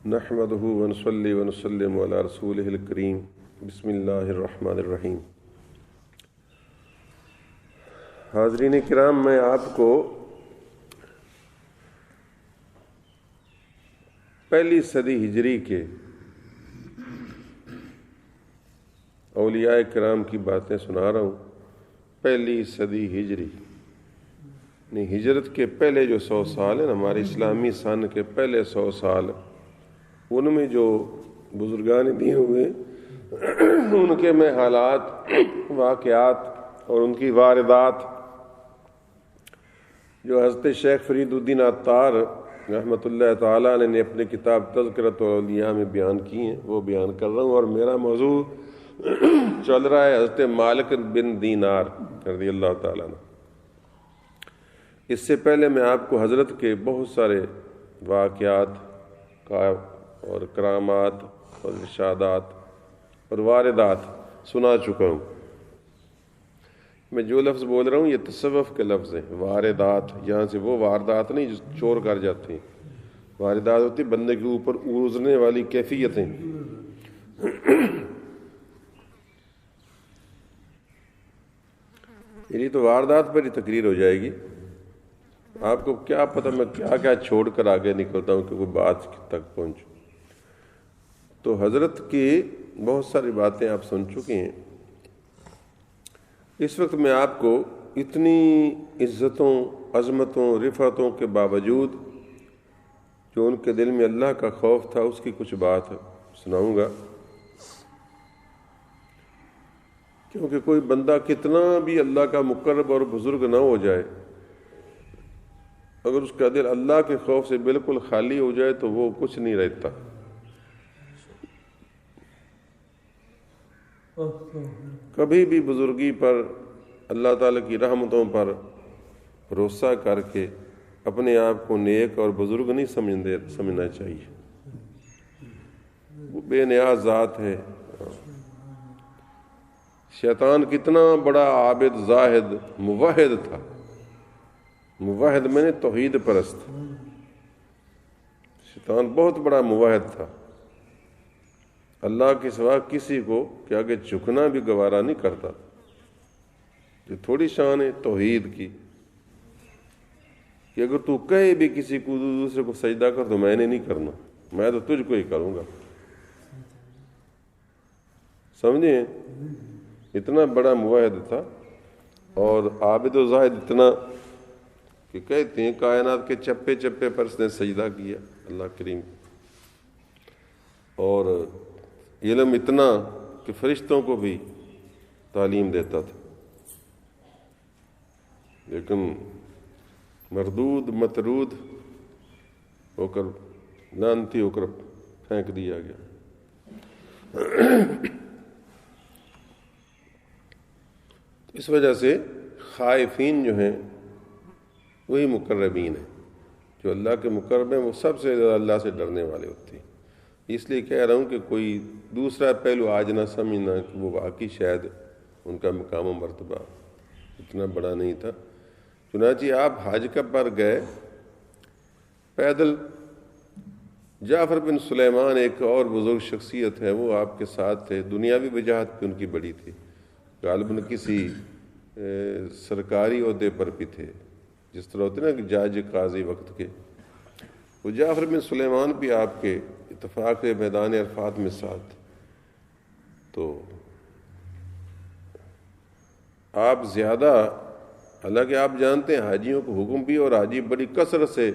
نحمده ونصلي ونسلم على رسوله الكريم بسم اللہ الرحمن الرحیم۔ حاضرین کرام، میں آپ کو پہلی صدی ہجری کے اولیاء کرام کی باتیں سنا رہا ہوں۔ پہلی صدی ہجری نہیں، ہجرت کے پہلے جو 100 سال ہیں، ہمارے اسلامی سن کے پہلے 100 سال، ان میں جو بزرگان دین ہوئے ان کے میں حالات، واقعات اور ان کی واردات جو حضرت شیخ فرید الدین عطار رحمۃ اللہ تعالیٰ نے اپنے کتاب تذکرۃ الاولیاء میں بیان کی ہیں، وہ بیان کر رہا ہوں۔ اور میرا موضوع چل رہا ہے حضرت مالک بن دینار رضی اللہ تعالیٰ عنہ۔ اس سے پہلے میں آپ کو حضرت کے بہت سارے واقعات اور کرامات اور ارشادات اور واردات سنا چکا ہوں۔ میں جو لفظ بول رہا ہوں یہ تصوف کے لفظ ہیں۔ واردات، یہاں سے وہ واردات نہیں جو چور کر جاتے ہیں، واردات ہوتی بندے کے اوپر اوزنے والی کیفیتیں۔ یعنی تو واردات پر ہی تقریر ہو جائے گی، آپ کو کیا پتہ میں کیا کیا چھوڑ کر آگے نکلتا ہوں کہ کوئی بات تک پہنچوں۔ تو حضرت کی بہت ساری باتیں آپ سن چکے ہیں۔ اس وقت میں آپ کو اتنی عزتوں، عظمتوں، رفعتوں کے باوجود جو ان کے دل میں اللہ کا خوف تھا، اس کی کچھ بات سناؤں گا۔ کیونکہ کوئی بندہ کتنا بھی اللہ کا مقرب اور بزرگ نہ ہو جائے، اگر اس کا دل اللہ کے خوف سے بالکل خالی ہو جائے تو وہ کچھ نہیں رہتا۔ کبھی بھی بزرگی پر، اللہ تعالیٰ کی رحمتوں پر بھروسہ کر کے اپنے آپ کو نیک اور بزرگ نہیں سمجھنا چاہیے۔ وہ بے نیاز ذات ہے۔ شیطان کتنا بڑا عابد، زاہد، موحد تھا۔ موحد میں نے توحید پرست، شیطان بہت بڑا موحد تھا۔ اللہ کے سوا کسی کو کہ آگے جھکنا بھی گوارا نہیں کرتا۔ یہ تھوڑی شان ہے توحید کی کہ اگر تو کہے بھی کسی کو دوسرے کو سجدہ کر تو میں نے نہیں کرنا، میں تو تجھ کو ہی کروں گا۔ سمجھیں؟ اتنا بڑا موحد تھا اور عابد و زاہد اتنا کہ کہتے ہیں کائنات کے چپے چپے پر اس نے سجدہ کیا اللہ کریم، اور علم اتنا کہ فرشتوں کو بھی تعلیم دیتا تھا، لیکن مردود مطرود ہو کر، لعنتی ہو کر پھینک دیا گیا۔ اس وجہ سے خائفین جو ہیں وہی مقربین ہیں۔ جو اللہ کے مقرب ہیں وہ سب سے زیادہ اللہ سے ڈرنے والے ہوتے ہیں۔ اس لیے کہہ رہا ہوں کہ کوئی دوسرا پہلو آج نہ سمجھنا کہ وہ واقعی شاید ان کا مقام و مرتبہ اتنا بڑا نہیں تھا۔ چنانچہ آپ حج پر گئے پیدل، جعفر بن سلیمان ایک اور بزرگ شخصیت ہے، وہ آپ کے ساتھ تھے۔ دنیاوی وجاہت پہ ان کی بڑی تھی، غالباً کسی سرکاری عہدے پر بھی تھے، جس طرح ہوتے نا کہ جج قاضی وقت کے۔ وہ جعفر بن سلیمان بھی آپ کے اتفاق میدان عرفات میں ساتھ۔ تو آپ زیادہ، حالانکہ آپ جانتے ہیں حاجیوں کو حکم بھی، اور حاجی بڑی کثرت سے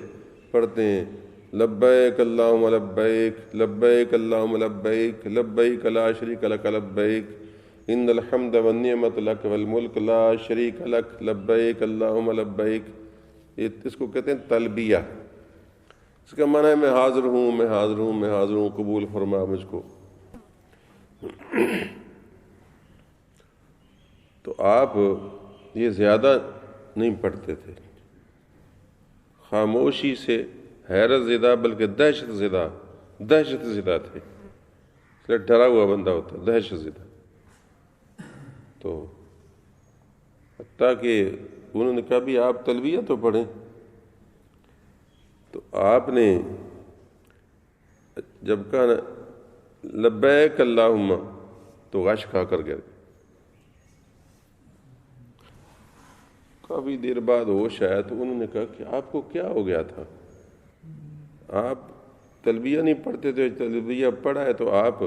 پڑھتے ہیں لبیک اللہم لبیک، لبیک اللہم لبیک، لبیک لا شریک لک لبیک، ان الحمد والنعمت لک والملک لا شریک لک، لبیک اللہم لبیک۔ اس کو کہتے ہیں تلبیہ۔ اس کا معنی ہے میں حاضر ہوں، میں حاضر ہوں، میں حاضر ہوں، قبول فرما مجھ کو۔ تو آپ یہ زیادہ نہیں پڑھتے تھے، خاموشی سے، حیرت زدہ بلکہ دہشت زدہ تھے، اس لیے ڈرا ہوا بندہ ہوتا، دہشت زدہ۔ تو حتیٰ کہ انہوں نے کہا بھی آپ تلبیہ تو پڑھیں، تو آپ نے جب کہا نا لبیک اللہم تو غش کھا کر گر گئے. کافی دیر بعد ہوش آیا تو انہوں نے کہا کہ آپ کو کیا ہو گیا تھا؟ آپ تلبیہ نہیں پڑھتے تھے، تلبیہ پڑھا ہے تو آپ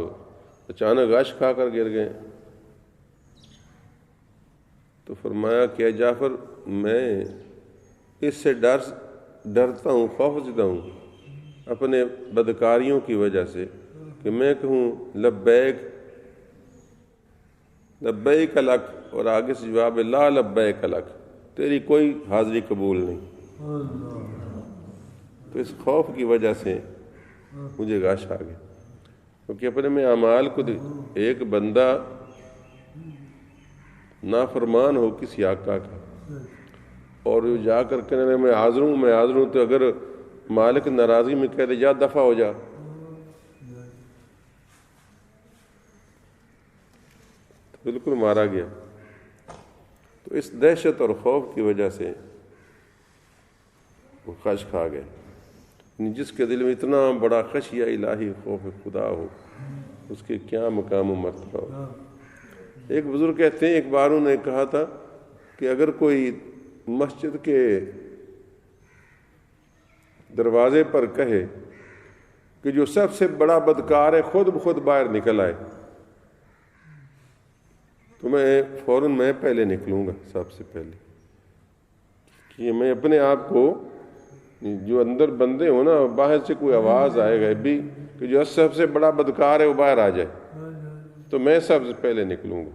اچانک غش کھا کر گر گئے. تو فرمایا کہ جعفر میں اس سے ڈرتا ہوں، خوف زدہ ہوں اپنے بدکاریوں کی وجہ سے کہ میں کہوں لبیک لبیک لک اور آگے سے جواب ہے لا لبیک لک، تیری کوئی حاضری قبول نہیں. تو اس خوف کی وجہ سے مجھے غش آ گیا، کیونکہ اپنے میں اعمال کو ایک بندہ نافرمان ہو کسی آقا کا اور جا کر کہنے میں حاضر ہوں تو اگر مالک ناراضی میں کہہ دے جا دفع ہو جا، تو بالکل مارا گیا. تو اس دہشت اور خوف کی وجہ سے وہ غش کھا گئے. جس کے دل میں اتنا بڑا خشیہ الہی خوف خدا ہو اس کے کیا مقام و مرتبہ ہو. ایک بزرگ کہتے ہیں ایک بار انہوں نے کہا تھا کہ اگر کوئی مسجد کے دروازے پر کہے کہ جو سب سے بڑا بدکار ہے خود بخود باہر نکل آئے تو میں پہلے نکلوں گا سب سے پہلے، کہ میں اپنے آپ کو جو اندر بندے ہو نا باہر سے کوئی آواز آئے گا بھی کہ جو سب سے بڑا بدکار ہے وہ باہر آ جائے تو میں سب سے پہلے نکلوں گا.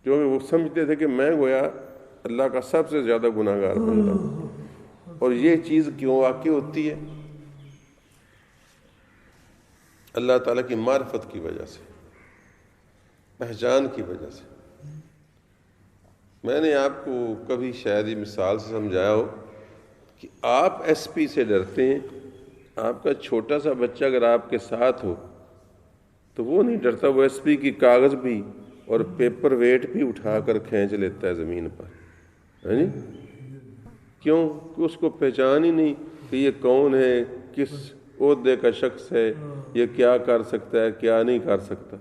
کیونکہ وہ سمجھتے تھے کہ میں گویا اللہ کا سب سے زیادہ گناہ گار بندہ ہوں. اور یہ چیز کیوں واقع ہوتی ہے؟ اللہ تعالیٰ کی معرفت کی وجہ سے، پہچان کی وجہ سے. میں نے آپ کو کبھی شاید یہ مثال سے سمجھایا ہو کہ آپ ایس پی سے ڈرتے ہیں، آپ کا چھوٹا سا بچہ اگر آپ کے ساتھ ہو تو وہ نہیں ڈرتا، وہ ایس پی کی کاغذ بھی اور پیپر ویٹ بھی اٹھا کر کھینچ لیتا ہے زمین پر. کیوں؟ کہ اس کو پہچان ہی نہیں کہ یہ کون ہے، کس عہدے کا شخص ہے، یہ کیا کر سکتا ہے کیا نہیں کر سکتا،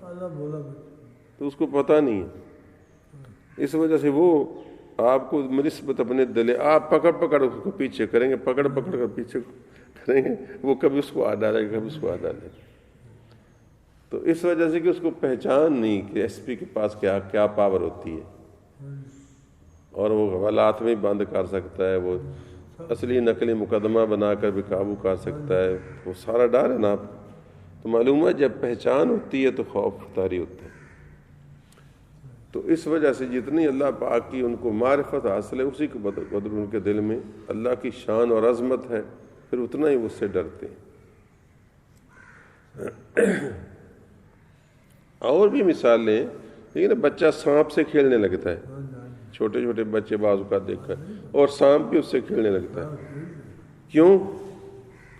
تو اس کو پتہ نہیں ہے. اس وجہ سے وہ آپ کو نسبت اپنے دلے آپ پکڑ اس کو پیچھے کریں گے، پکڑ کر پیچھے کریں گے، وہ کبھی اس کو آ ڈالے گا کبھی اس کو آ ڈالے گا. تو اس وجہ سے کہ اس کو پہچان نہیں کہ ایس پی کے پاس کیا پاور ہوتی ہے اور وہ حوالات میں بند کر سکتا ہے، وہ اصلی نقلی مقدمہ بنا کر بھی قابو کر سکتا ہے. وہ سارا ڈر ہے نا آپ. تو معلوم ہے جب پہچان ہوتی ہے تو خوف طاری ہوتا ہے. تو اس وجہ سے جتنی اللہ پاک کی ان کو معرفت حاصل ہے اسی کے بدل ان کے دل میں اللہ کی شان اور عظمت ہے، پھر اتنا ہی اس سے ڈرتے ہیں. اور بھی مثال لیں، لیکن بچہ سانپ سے کھیلنے لگتا ہے، چھوٹے چھوٹے بچے بعض اوقات دیکھ کر، اور سانپ بھی اس سے کھیلنے لگتا ہے. کیوں؟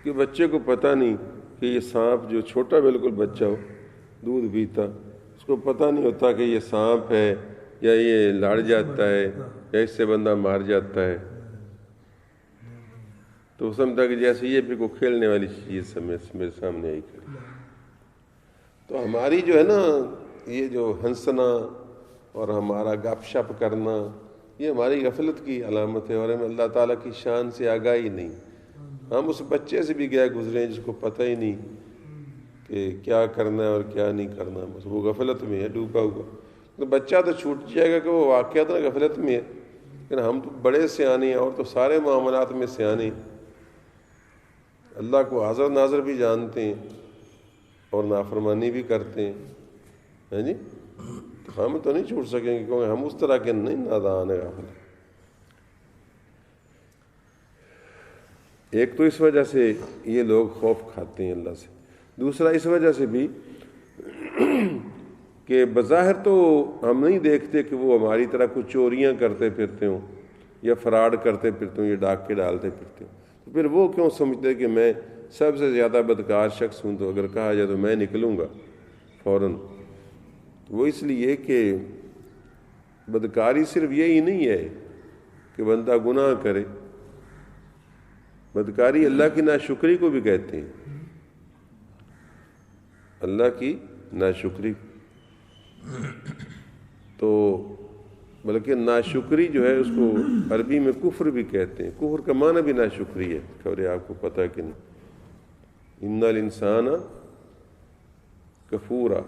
کہ بچے کو پتہ نہیں کہ یہ سانپ، جو چھوٹا بالکل بچہ ہو دودھ پیتا، اس کو پتہ نہیں ہوتا کہ یہ سانپ ہے یا یہ لڑ جاتا ہے یا اس سے بندہ مار جاتا ہے. تو وہ سمجھتا کہ جیسے یہ بھی کوئی کھیلنے والی چیز میرے سامنے آئی کھڑی. تو ہماری جو ہے نا یہ جو ہنسنا اور ہمارا گپ شپ کرنا یہ ہماری غفلت کی علامت ہے، اور ہمیں اللہ تعالیٰ کی شان سے آگاہی نہیں. ہم اس بچے سے بھی گئے گزرے جس کو پتہ ہی نہیں کہ کیا کرنا ہے اور کیا نہیں کرنا، بس وہ غفلت میں ہے ڈوبا ہوا. تو بچہ تو چھوٹ جائے گا کہ وہ واقعات غفلت میں ہے، لیکن ہم تو بڑے سیانے ہیں اور تو سارے معاملات میں سیانے، اللہ کو حاضر ناظر بھی جانتے ہیں اور نافرمانی بھی کرتے ہیں. جی تو ہم تو نہیں چھوٹ سکیں گے کیونکہ ہم اس طرح کے نہیں نادان ہیں. ایک تو اس وجہ سے یہ لوگ خوف کھاتے ہیں اللہ سے، دوسرا اس وجہ سے بھی کہ بظاہر تو ہم نہیں دیکھتے کہ وہ ہماری طرح کچھ چوریاں کرتے پھرتے ہوں یا فراڈ کرتے پھرتے ہوں یا ڈاکے ڈالتے پھرتے ہوں. تو پھر وہ کیوں سمجھتے کہ میں سب سے زیادہ بدکار شخص ہوں، تو اگر کہا جائے تو میں نکلوں گا فوراً. وہ اس لیے کہ بدکاری صرف یہی نہیں ہے کہ بندہ گناہ کرے، بدکاری اللہ کی ناشکری کو بھی کہتے ہیں. اللہ کی ناشکری. تو بلکہ ناشکری جو ہے اس کو عربی میں کفر بھی کہتے ہیں. کفر کا معنی بھی ناشکری ہے. خبر آپ کو پتہ ہے کہ نہیں؟ ان الانسان کفورا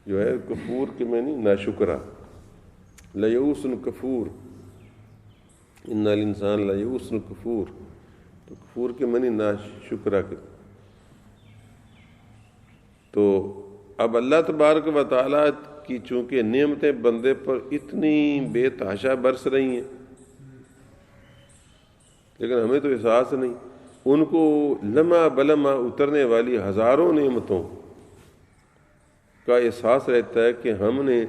جو ہے کفور کے معنی ناشکرا. لیئوس کفور، ان الانسان لیئوس کفور، تو کفور کے معنی ناشکرا کے. تو اب اللہ تبارک و تعالیٰ کی چونکہ نعمتیں بندے پر اتنی بے تحاشا برس رہی ہیں، لیکن ہمیں تو احساس نہیں. ان کو لمحہ بلمحہ اترنے والی ہزاروں نعمتوں کا احساس رہتا ہے کہ ہم نے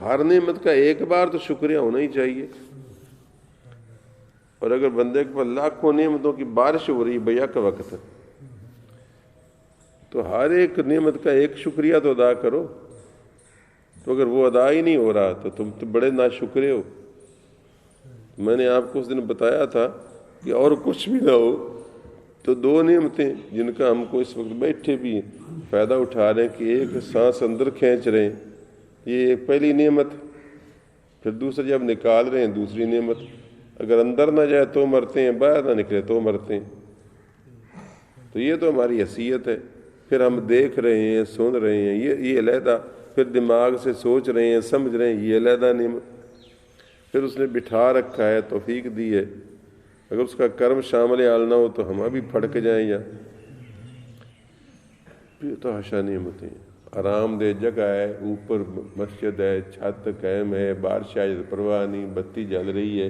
ہر نعمت کا ایک بار تو شکریہ ہونا ہی چاہیے. اور اگر بندے کے پر لاکھوں نعمتوں کی بارش ہو رہی بیک وقت، تو ہر ایک نعمت کا ایک شکریہ تو ادا کرو. تو اگر وہ ادا ہی نہیں ہو رہا تو تم تو بڑے ناشکرے ہو. میں نے آپ کو اس دن بتایا تھا کہ اور کچھ بھی نہ ہو تو دو نعمتیں جن کا ہم کو اس وقت بیٹھے بھی فائدہ اٹھا رہے ہیں کہ ایک سانس اندر کھینچ رہے ہیں، یہ ایک پہلی نعمت. پھر دوسرا جب نکال رہے ہیں دوسری نعمت. اگر اندر نہ جائے تو مرتے ہیں، باہر نہ نکلے تو مرتے ہیں. تو یہ تو ہماری حیثیت ہے. پھر ہم دیکھ رہے ہیں، سن رہے ہیں، یہ علیحدہ. پھر دماغ سے سوچ رہے ہیں، سمجھ رہے ہیں، یہ علیحدہ نعمت. پھر اس نے بٹھا رکھا ہے، توفیق دی ہے. اگر اس کا کرم شامل حال نہ ہو تو ہم ابھی پھڑک جائیں. یا تو حشا نعمتیں، آرام دہ جگہ ہے، اوپر مسجد ہے، چھت قائم ہے، بارش آئے تو پرواہ نہیں، بتی جل رہی ہے.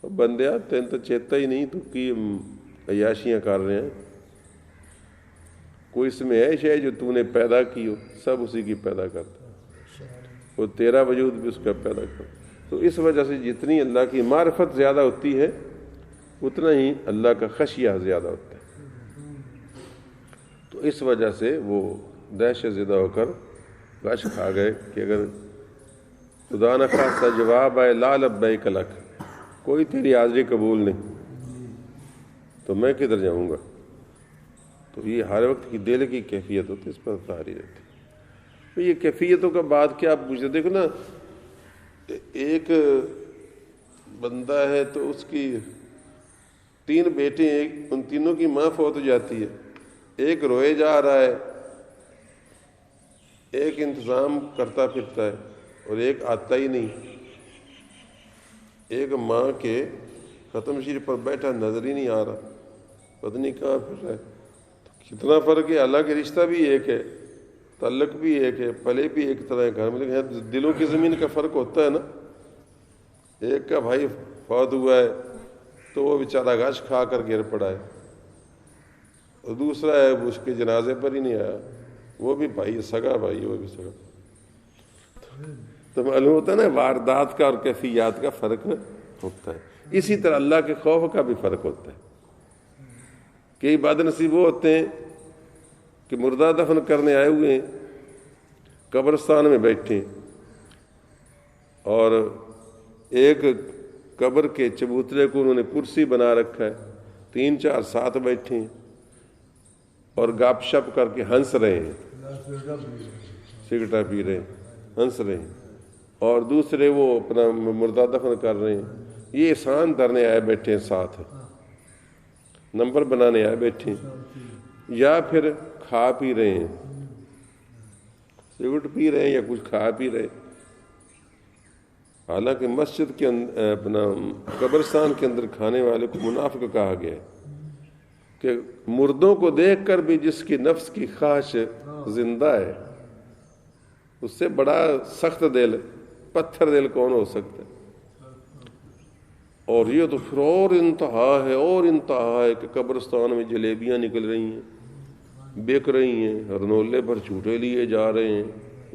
بندے تین تو چیتا ہی نہیں تو کی عیاشیاں کر رہے ہیں. کوئی اس میں ایش ہے جو تو نے پیدا کی ہو؟ سب اسی کی پیدا کرتا ہے. وہ تیرا وجود بھی اس کا پیدا کرتا. تو اس وجہ سے جتنی اللہ کی معرفت زیادہ ہوتی ہے اتنا ہی اللہ کا خشیہ زیادہ ہوتا ہے. تو اس وجہ سے وہ دہشت زدہ ہو کر غش کھا گئے کہ اگر خدا نہ خواستہ جواب آئے لا لبیک لک، کوئی تیری حاضری قبول نہیں، تو میں کدھر جاؤں گا. تو یہ ہر وقت کی دل کی کیفیت ہوتی ہے، اس پر تاری رہتی. تو یہ کیفیتوں کا بات کیا آپ پوچھتے؟ دیکھو نا، ایک بندہ ہے تو اس کی 3 بیٹے ہیں، ان تینوں کی ماں فوت ہو جاتی ہے. ایک روئے جا رہا ہے، ایک انتظام کرتا پھرتا ہے، اور ایک آتا ہی نہیں. ایک ماں کے ختم شریف پر بیٹھا نظر ہی نہیں آ رہا، پتہ نہیں کہاں پھر رہا ہے. کتنا فرق ہے. اللہ کے رشتہ بھی ایک ہے، تعلق بھی ایک ہے، پلے بھی ایک طرح گھر میں، لیکن دلوں کی زمین کا فرق ہوتا ہے نا. ایک کا بھائی فوت ہوا ہے تو وہ بیچارہ غش کھا کر گر پڑا ہے، اور دوسرا ہے وہ اس کے جنازے پر ہی نہیں آیا، وہ بھی بھائی سگا بھائی، وہ بھی سگا. تو معلوم ہوتا ہے نا واردات کا اور کیفیات کا فرق ہوتا ہے. اسی طرح اللہ کے خوف کا بھی فرق ہوتا ہے. کئی بد نصیب وہ ہوتے ہیں کہ مردہ دفن کرنے آئے ہوئے ہیں، قبرستان میں بیٹھے، اور ایک قبر کے چبوترے کو انہوں نے کرسی بنا رکھا ہے، 3 4 ساتھ بیٹھے ہیں اور گپ شپ کر کے ہنس رہے ہیں، سگریٹا پی رہے ہیں، ہنس رہے ہیں. اور دوسرے وہ اپنا مردہ دفن کر رہے ہیں. یہ احسان دھرنے آئے بیٹھے ہیں، ساتھ نمبر بنانے آئے بیٹھے ہیں، یا پھر کھا پی رہے ہیں، سگریٹ پی رہے ہیں یا کچھ کھا پی رہے. حالانکہ مسجد کے اپنا قبرستان کے اندر کھانے والے کو منافق کہا گیا ہے کہ مردوں کو دیکھ کر بھی جس کی نفس کی خواہش زندہ ہے، اس سے بڑا سخت دل، پتھر دل کون ہو سکتا ہے. اور یہ تو پھر اور انتہا ہے، اور انتہا ہے کہ قبرستان میں جلیبیاں نکل رہی ہیں، بک رہی ہیں، ہرنولے پر جھوٹے لیے جا رہے ہیں،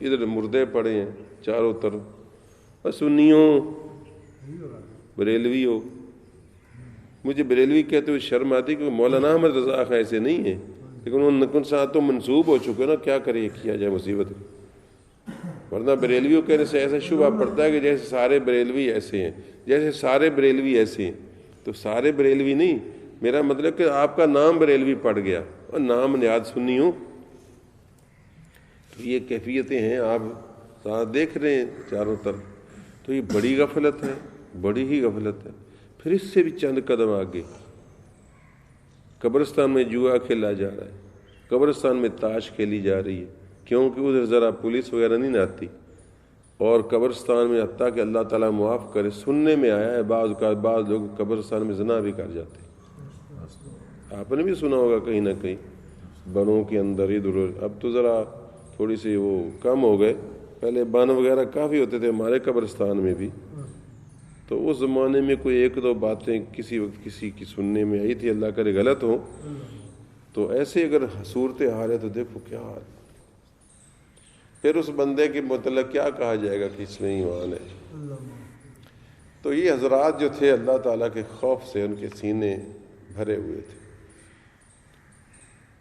ادھر مردے پڑے ہیں چاروں طرف. سنی ہو، بریلوی ہو. مجھے بریلوی کہتے ہوئے شرم آتی کہ مولانا احمد رضا خان ایسے نہیں ہیں، لیکن ان ساتھ تو منسوب ہو چکے نا، کیا کرے، کیا جائے مصیبت. ورنہ بریلویوں کہنے سے ایسا شبہ پڑتا ہے کہ جیسے سارے بریلوی ایسے ہیں، جیسے سارے بریلوی ایسے ہیں. تو سارے بریلوی نہیں، میرا مطلب کہ آپ کا نام بریلوی پڑ گیا اور نام نیاد سنی ہوں یہ کیفیتیں ہیں، آپ دیکھ رہے ہیں چاروں طرف، تو یہ بڑی غفلت ہے، بڑی ہی غفلت ہے۔ پھر اس سے بھی چند قدم آگے قبرستان میں جوا کھیلا جا رہا ہے، قبرستان میں تاش کھیلی جا رہی ہے، کیونکہ ادھر ذرا پولیس وغیرہ نہیں آتی، اور قبرستان میں حتیٰ کہ اللہ تعالیٰ معاف کرے، سننے میں آیا ہے بعض لوگ قبرستان میں زنا بھی کر جاتے ہیں۔ آپ نے بھی سنا ہوگا کہیں نہ کہیں بنوں کے اندر ادھر، اب تو ذرا تھوڑی سی وہ کم ہو گئے، پہلے بن وغیرہ کافی ہوتے تھے ہمارے قبرستان میں بھی، تو اس زمانے میں کوئی ایک دو باتیں کسی وقت کسی کی سننے میں آئی تھی، اللہ کرے غلط ہو، تو ایسے اگر صورت حال ہے تو دیکھو کیا حال، پھر اس بندے کے متعلق کیا کہا جائے گا کہ اس میں ایمان ہے۔ تو یہ حضرات جو تھے اللہ تعالیٰ کے خوف سے ان کے سینے بھرے ہوئے تھے۔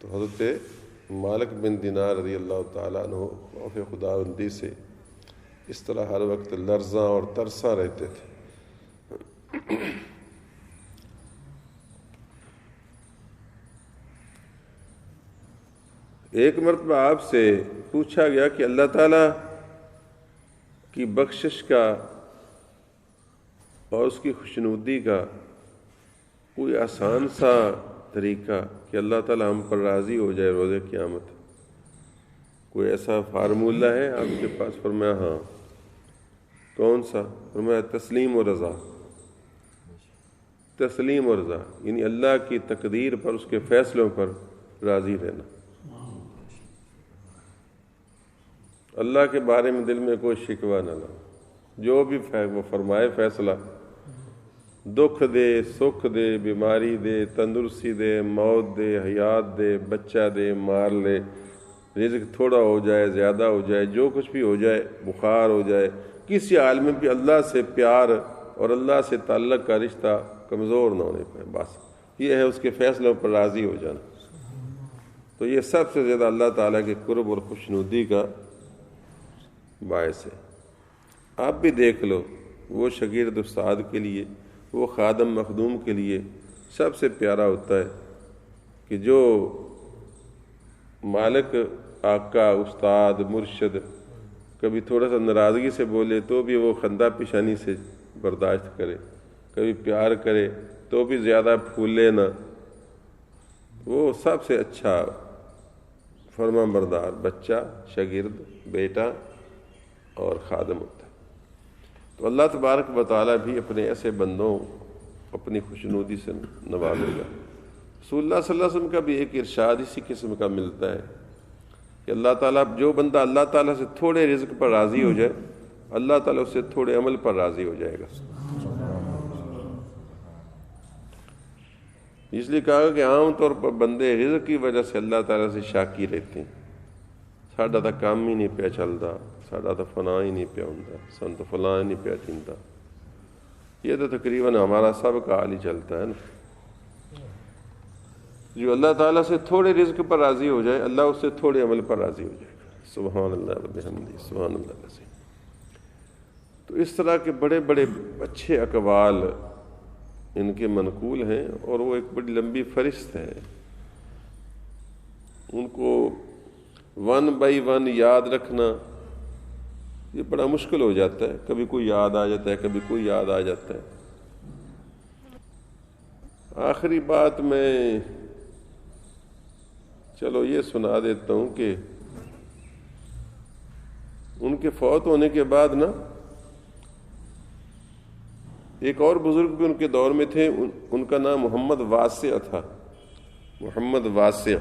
تو حضرت مالک بن دینار رضی اللہ تعالیٰ عنہ خوف خداوندی سے اس طرح ہر وقت لرزاں اور ترساں رہتے تھے۔ ایک مرتبہ آپ سے پوچھا گیا کہ اللہ تعالیٰ کی بخشش کا اور اس کی خوشنودی کا کوئی آسان سا طریقہ کہ اللہ تعالیٰ ہم پر راضی ہو جائے روز قیامت، کوئی ایسا فارمولہ ہے آپ کے پاس؟ فرمایا ہاں۔ کون سا؟ فرمایا تسلیم و رضا۔ تسلیم و رضا یعنی اللہ کی تقدیر پر، اس کے فیصلوں پر راضی رہنا، اللہ کے بارے میں دل میں کوئی شکوہ نہ لاؤ، جو بھی وہ فرمائے فیصلہ، دکھ دے، سکھ دے، بیماری دے، تندرستی دے، موت دے، حیات دے، بچہ دے، مال دے، رزق تھوڑا ہو جائے زیادہ ہو جائے، جو کچھ بھی ہو جائے، بخار ہو جائے، کسی عالم میں بھی اللہ سے پیار اور اللہ سے تعلق کا رشتہ کمزور نہ ہونے پائے، بس یہ ہے اس کے فیصلوں پر راضی ہو جانا۔ تو یہ سب سے زیادہ اللہ تعالیٰ کے قرب اور خوشنودی کا باعث ہے۔ آپ بھی دیکھ لو، وہ شاگرد استاد کے لیے، وہ خادم مخدوم کے لیے سب سے پیارا ہوتا ہے کہ جو مالک، آقا، استاد، مرشد کبھی تھوڑا سا ناراضگی سے بولے تو بھی وہ خندہ پیشانی سے برداشت کرے، کبھی پیار کرے تو بھی زیادہ پھولے نہ، وہ سب سے اچھا فرما بردار بچہ، شاگرد، بیٹا اور خادم ہوتا ہے۔ تو اللہ تبارک و تعالیٰ بھی اپنے ایسے بندوں اپنی خوشنودی سے نوازے گا۔ رسول اللہ صلی اللہ علیہ وسلم کا بھی ایک ارشاد اسی قسم کا ملتا ہے کہ اللہ تعالیٰ، جو بندہ اللہ تعالیٰ سے تھوڑے رزق پر راضی ہو جائے، اللہ تعالیٰ اس سے تھوڑے عمل پر راضی ہو جائے گا۔ اس لیے کہا کہ عام طور پر بندے رزق کی وجہ سے اللہ تعالیٰ سے شاکی رہتے ہیں، ساڈا تو کام ہی نہیں پیا چلتا، ساڈا تو فلاں ہی نہیں پیا ہوندا، سن تو فلاں ہی نہیں پیا تھیندا۔ یہ تو تقریباً ہمارا سب کا حال ہی چلتا ہے نا۔ جو اللہ تعالیٰ سے تھوڑے رزق پر راضی ہو جائے، اللہ اس سے تھوڑے عمل پر راضی ہو جائے گا۔ سبحان اللہ وبحمدہ، سبحان اللہ العظیم۔ تو اس طرح کے بڑے بڑے اچھے اقوال ان کے منقول ہیں، اور وہ ایک بڑی لمبی فہرست ہے، ان کو 1 by 1 یاد رکھنا یہ بڑا مشکل ہو جاتا ہے، کبھی کوئی یاد آ جاتا ہے، کبھی کوئی یاد آ جاتا ہے۔ آخری بات میں چلو یہ سنا دیتا ہوں کہ ان کے فوت ہونے کے بعد نا ایک اور بزرگ بھی ان کے دور میں تھے، ان کا نام محمد واسع تھا، محمد واسع،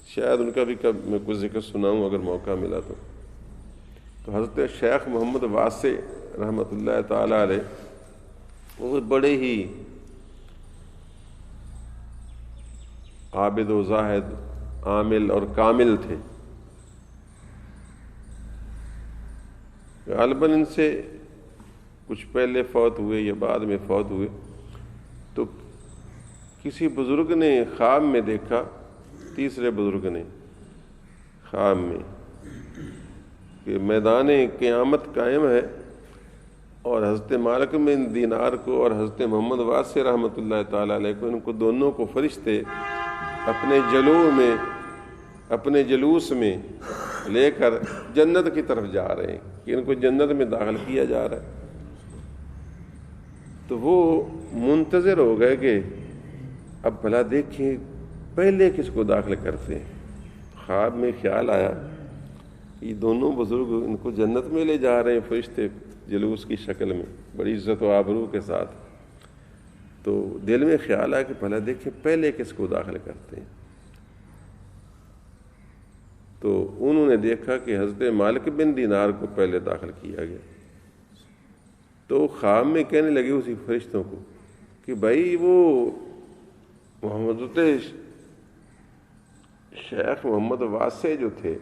شاید ان کا بھی میں کچھ ذکر سناؤں اگر موقع ملا تو۔ تو حضرت شیخ محمد واسع رحمۃ اللہ تعالی علیہ، وہ بڑے ہی عابد و زاہد، عامل اور کامل تھے۔ غالباً ان سے کچھ پہلے فوت ہوئے یا بعد میں فوت ہوئے، تو کسی بزرگ نے خواب میں دیکھا، تیسرے بزرگ نے خواب میں، کہ میدان قیامت قائم ہے، اور حضرت مالک بن دینار کو اور حضرت محمد واسع رحمۃ اللہ تعالی علیہ کو، ان کو دونوں کو فرشتے اپنے جلوہ میں اپنے جلوس میں لے کر جنت کی طرف جا رہے ہیں کہ ان کو جنت میں داخل کیا جا رہا ہے. تو وہ منتظر ہو گئے کہ اب بھلا دیکھیں پہلے کس کو داخل کرتے ہیں. خواب میں خیال آیا یہ دونوں بزرگ ان کو جنت میں لے جا رہے ہیں فرشتے جلوس کی شکل میں بڑی عزت و آبرو کے ساتھ. تو دل میں خیال آیا کہ بھلا دیکھیں پہلے کس کو داخل کرتے ہیں. تو انہوں نے دیکھا کہ حضرت مالک بن دینار کو پہلے داخل کیا گیا. تو خواب میں کہنے لگے اسی فرشتوں کو کہ بھائی وہ محمد شیخ محمد واسع جو تھے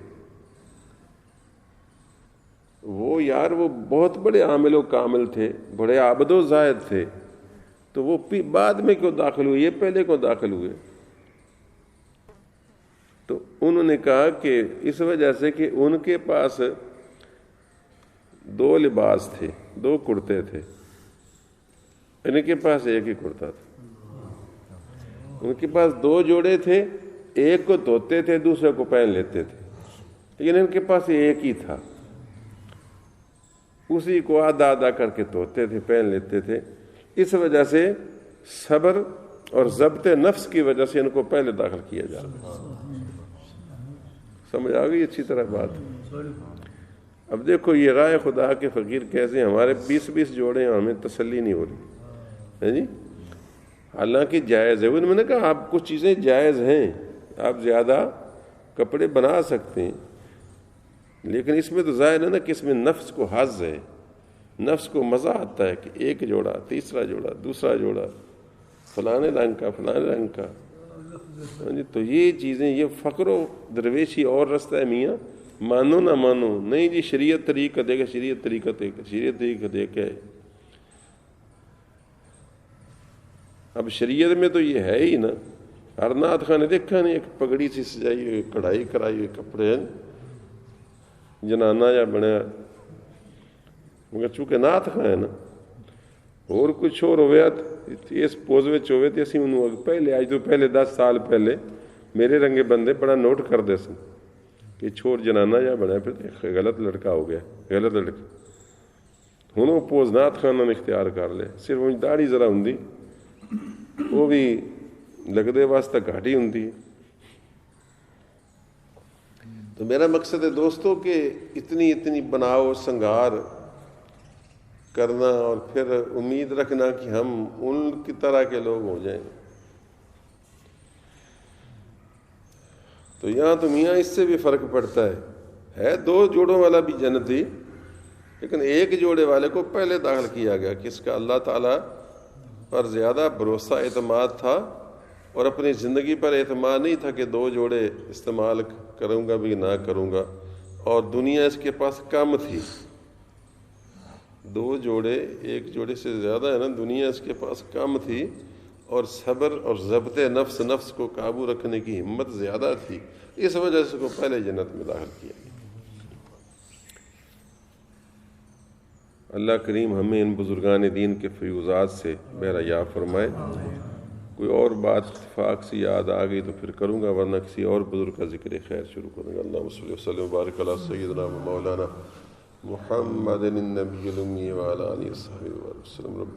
وہ یار وہ بہت بڑے عامل و کامل تھے, بڑے عابد و زاہد تھے, تو وہ بعد میں کیوں داخل ہوئے, یہ پہلے کیوں داخل ہوئے؟ تو انہوں نے کہا کہ اس وجہ سے کہ ان کے پاس 2 لباس تھے, 2 کرتے تھے, ان کے پاس ایک ہی کرتا تھا. ان کے پاس 2 جوڑے تھے, ایک کو دھوتے تھے دوسرے کو پہن لیتے تھے, لیکن ان کے پاس ایک ہی تھا, اسی کو آدھا آدھا کر کے دھوتے تھے پہن لیتے تھے. اس وجہ سے صبر اور ضبط نفس کی وجہ سے ان کو پہلے داخل کیا جا رہا ہے. سمجھ آ گئی اچھی طرح بات. اب دیکھو یہ رائے خدا کے فقیر کیسے ہمارے 20 جوڑے ہیں, ہمیں تسلی نہیں ہو رہی ہے جی. حالانکہ جائز ہے, انہوں نے کہا آپ کچھ چیزیں جائز ہیں, آپ زیادہ کپڑے بنا سکتے ہیں, لیکن اس میں تو ظاہر ہے نا کہ اس میں نفس کو حظ ہے, نفس کو مزہ آتا ہے کہ ایک جوڑا, تیسرا جوڑا, دوسرا جوڑا, فلانے رنگ کا, فلانے رنگ کا. تو یہ چیزیں, یہ فقر و درویشی اور رستہ ہے میاں, مانو نہ مانو, نہیں جی شریعت طریقہ دے گا, شریعت طریقہ دے کے. اب شریعت میں تو یہ ہے ہی نا. ہر نعت خانے دیکھا نہیں, ایک پگڑی سی سجائی ہوئی, کڑھائی کرائی ہوئی کپڑے, جنانا یا بنیا, مگر چونکہ نعت خاں ہے نا, اور کچھ اور ہویا اس پوز وچ ہوئے تے اسی انہوں پہلے آج تو پہلے 10 سال پہلے میرے رنگے بندے بڑا نوٹ کر دے سن کہ چھوڑ جنانا یا بنایا, پھر غلط لڑکا ہو گیا, غلط لڑکا. ہن وہ پوز نعت خانہ نے اختیار کر لے, صرف وہ داڑھی ذرا ہوندی وہ بھی لگدے واسطہ گھاٹی ہوندی. تو میرا مقصد ہے دوستوں کہ اتنی بناؤ سنگار کرنا اور پھر امید رکھنا کہ ہم ان کی طرح کے لوگ ہو جائیں. تو یہاں تو میاں اس سے بھی فرق پڑتا ہے 2 جوڑوں والا بھی جنتی, لیکن ایک جوڑے والے کو پہلے داخل کیا گیا کہ اس کا اللہ تعالیٰ پر زیادہ بھروسہ اعتماد تھا, اور اپنی زندگی پر اعتماد نہیں تھا کہ 2 جوڑے استعمال کروں گا بھی نہ کروں گا, اور دنیا اس کے پاس کم تھی. 2 جوڑے, ایک جوڑے سے زیادہ ہے نا, دنیا اس کے پاس کم تھی, اور صبر اور ضبط نفس کو قابو رکھنے کی ہمت زیادہ تھی, اس وجہ سے کو پہلے جنت میں داخل کیا گیا. اللہ کریم ہمیں ان بزرگان دین کے فیوزات سے بہرحیا فرمائے. کوئی اور بات اتفاق سے یاد آ گئی تو پھر کروں گا, ورنہ کسی اور بزرگ کا ذکر خیر شروع کروں گا. اللہم صلی وسلم وبارک علی سیدنا مولانا محمد النبی الامی وعلی آلہ وصحبہ وسلم.